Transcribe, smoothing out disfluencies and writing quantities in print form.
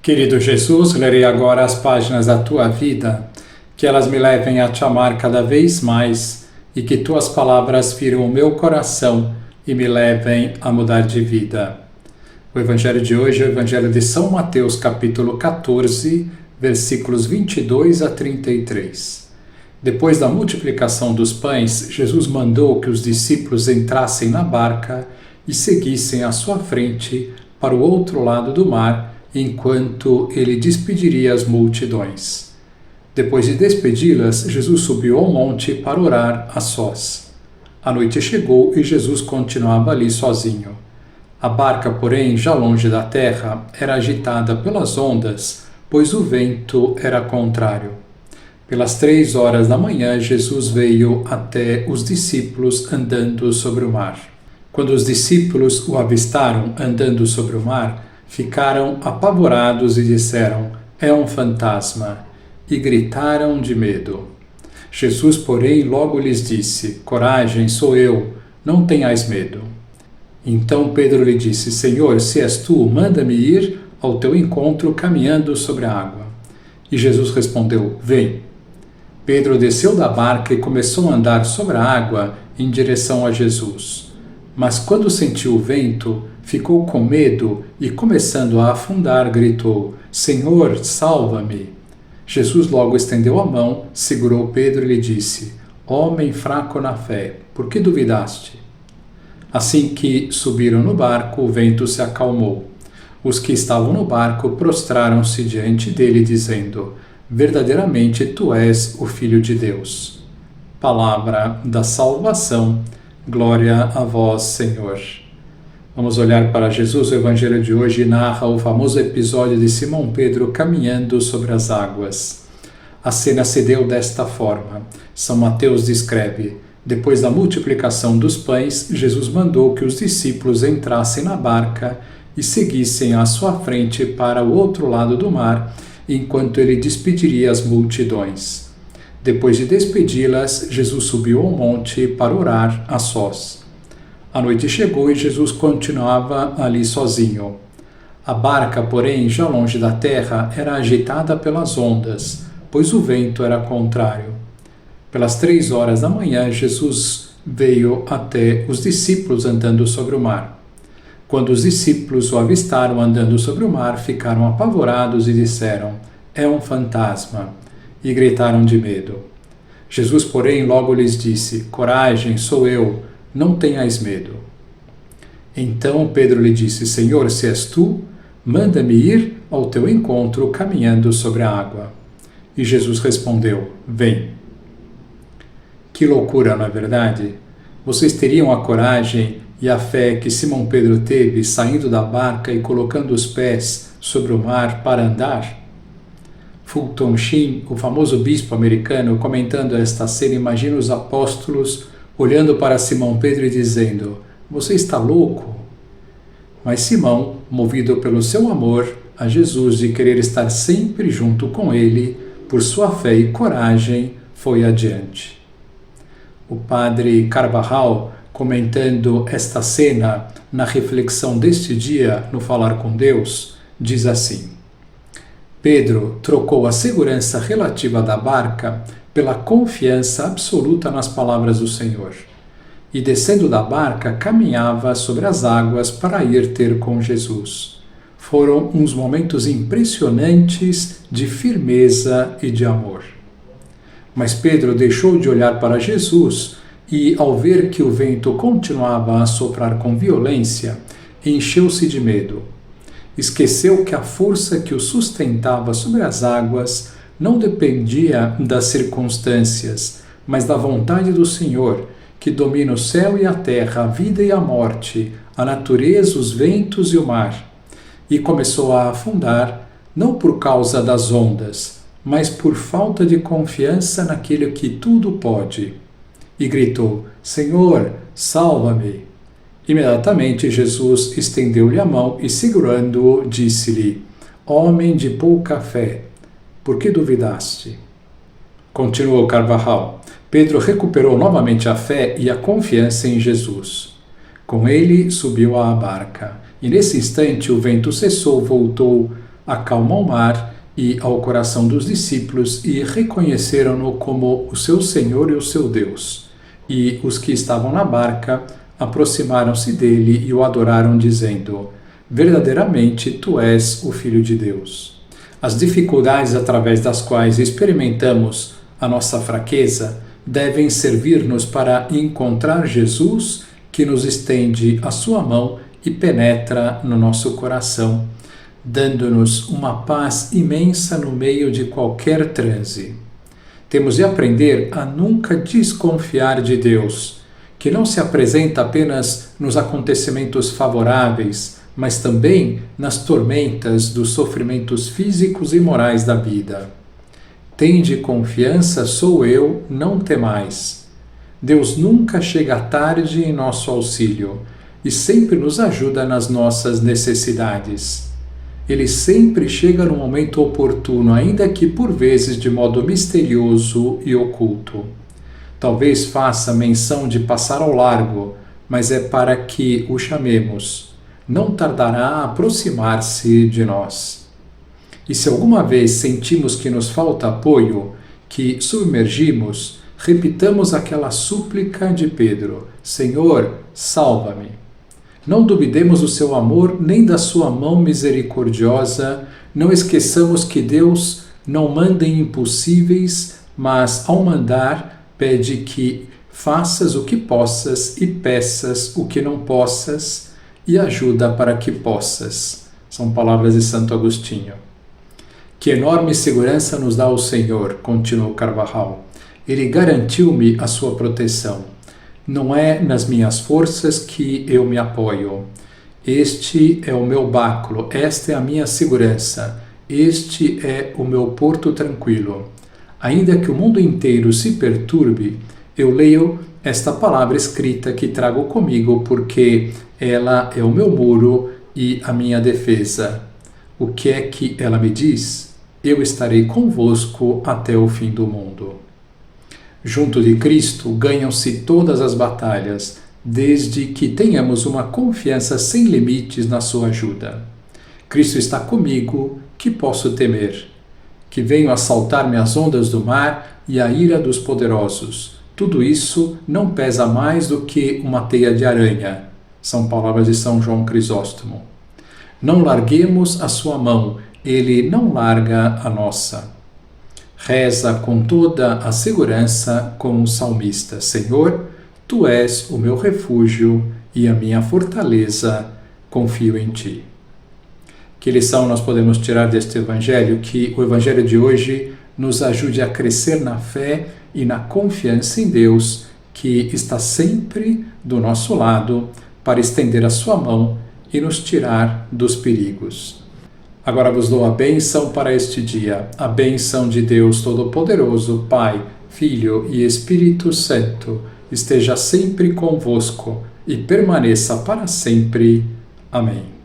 Querido Jesus, lerei agora as páginas da Tua vida, que elas me levem a Te amar cada vez mais e que Tuas palavras firam o meu coração e me levem a mudar de vida. O Evangelho de hoje é o Evangelho de São Mateus, capítulo 14, versículos 22 a 33. Depois da multiplicação dos pães, Jesus mandou que os discípulos entrassem na barca e seguissem à sua frente para o outro lado do mar, enquanto ele despediria as multidões. Depois de despedi-las, Jesus subiu ao monte para orar a sós. A noite chegou e Jesus continuava ali sozinho. A barca, porém, já longe da terra, era agitada pelas ondas, pois o vento era contrário. Pelas 3 horas da manhã, Jesus veio até os discípulos andando sobre o mar. Quando os discípulos o avistaram andando sobre o mar, ficaram apavorados e disseram: "É um fantasma", e gritaram de medo. Jesus, porém, logo lhes disse: "Coragem, sou eu, não tenhais medo." Então Pedro lhe disse: "Senhor, se és tu, manda-me ir ao teu encontro caminhando sobre a água." E Jesus respondeu: "Vem." Pedro desceu da barca e começou a andar sobre a água em direção a Jesus. Mas quando sentiu o vento, ficou com medo e, começando a afundar, gritou: "Senhor, salva-me!" Jesus logo estendeu a mão, segurou Pedro e lhe disse: "Homem fraco na fé, por que duvidaste?" Assim que subiram no barco, o vento se acalmou. Os que estavam no barco prostraram-se diante dele, dizendo: "Verdadeiramente tu és o Filho de Deus." Palavra da salvação. Glória a vós, Senhor. Vamos olhar para Jesus. O Evangelho de hoje narra o famoso episódio de Simão Pedro caminhando sobre as águas. A cena se deu desta forma. São Mateus descreve: depois da multiplicação dos pães, Jesus mandou que os discípulos entrassem na barca e seguissem à sua frente para o outro lado do mar, enquanto ele despediria as multidões. Depois de despedi-las, Jesus subiu ao monte para orar a sós. A noite chegou e Jesus continuava ali sozinho. A barca, porém, já longe da terra, era agitada pelas ondas, pois o vento era contrário. Pelas 3 horas da manhã, Jesus veio até os discípulos andando sobre o mar. Quando os discípulos o avistaram andando sobre o mar, ficaram apavorados e disseram: "É um fantasma!" e gritaram de medo. Jesus, porém, logo lhes disse: "Coragem, sou eu, não tenhais medo." Então Pedro lhe disse: "Senhor, se és tu, manda-me ir ao teu encontro caminhando sobre a água." E Jesus respondeu: "Vem." Que loucura, não é verdade? Vocês teriam a coragem e a fé que Simão Pedro teve saindo da barca e colocando os pés sobre o mar para andar? Fulton Sheen, o famoso bispo americano, comentando esta cena, imagina os apóstolos olhando para Simão Pedro e dizendo: "Você está louco?" Mas Simão, movido pelo seu amor a Jesus de querer estar sempre junto com ele, por sua fé e coragem, foi adiante. O padre Carvajal, comentando esta cena na reflexão deste dia, no Falar com Deus, diz assim: Pedro trocou a segurança relativa da barca pela confiança absoluta nas palavras do Senhor. E descendo da barca, caminhava sobre as águas para ir ter com Jesus. Foram uns momentos impressionantes de firmeza e de amor. Mas Pedro deixou de olhar para Jesus e, ao ver que o vento continuava a soprar com violência, encheu-se de medo. Esqueceu que a força que o sustentava sobre as águas não dependia das circunstâncias, mas da vontade do Senhor, que domina o céu e a terra, a vida e a morte, a natureza, os ventos e o mar. E começou a afundar, não por causa das ondas, mas por falta de confiança naquele que tudo pode. E gritou: "Senhor, salva-me!" Imediatamente Jesus estendeu-lhe a mão e, segurando-o, disse-lhe: "Homem de pouca fé, por que duvidaste?" Continuou Carvajal. Pedro recuperou novamente a fé e a confiança em Jesus. Com ele subiu à barca, e nesse instante o vento cessou, voltou acalma o mar e ao coração dos discípulos e reconheceram-no como o seu Senhor e o seu Deus. E os que estavam na barca aproximaram-se dele e o adoraram, dizendo: verdadeiramente tu és o Filho de Deus. As dificuldades através das quais experimentamos a nossa fraqueza devem servir-nos para encontrar Jesus, que nos estende a sua mão e penetra no nosso coração, dando-nos uma paz imensa no meio de qualquer transe. Temos de aprender a nunca desconfiar de Deus, que não se apresenta apenas nos acontecimentos favoráveis, mas também nas tormentas dos sofrimentos físicos e morais da vida. Tende confiança, sou eu, não temais. Deus nunca chega tarde em nosso auxílio e sempre nos ajuda nas nossas necessidades. Ele sempre chega no momento oportuno, ainda que por vezes de modo misterioso e oculto. Talvez faça menção de passar ao largo, mas é para que o chamemos. Não tardará a aproximar-se de nós. E se alguma vez sentimos que nos falta apoio, que submergimos, repitamos aquela súplica de Pedro: Senhor, salva-me. Não duvidemos do seu amor nem da sua mão misericordiosa. Não esqueçamos que Deus não manda em impossíveis, mas ao mandar, pede que faças o que possas e peças o que não possas e ajuda para que possas. São palavras de Santo Agostinho. Que enorme segurança nos dá o Senhor, continuou Carvajal. Ele garantiu-me a sua proteção. Não é nas minhas forças que eu me apoio. Este é o meu báculo, esta é a minha segurança, este é o meu porto tranquilo. Ainda que o mundo inteiro se perturbe, eu leio esta palavra escrita que trago comigo, porque ela é o meu muro e a minha defesa. O que é que ela me diz? Eu estarei convosco até o fim do mundo. Junto de Cristo ganham-se todas as batalhas, desde que tenhamos uma confiança sem limites na sua ajuda. Cristo está comigo, que posso temer? Que venham assaltar-me as ondas do mar e a ira dos poderosos. Tudo isso não pesa mais do que uma teia de aranha. São palavras de São João Crisóstomo. Não larguemos a sua mão, ele não larga a nossa. Reza com toda a segurança como o salmista: Senhor, tu és o meu refúgio e a minha fortaleza, confio em ti. Que lição nós podemos tirar deste Evangelho? Que o Evangelho de hoje nos ajude a crescer na fé e na confiança em Deus, que está sempre do nosso lado para estender a sua mão e nos tirar dos perigos. Agora vos dou a bênção para este dia, a bênção de Deus Todo-Poderoso, Pai, Filho e Espírito Santo, esteja sempre convosco e permaneça para sempre. Amém.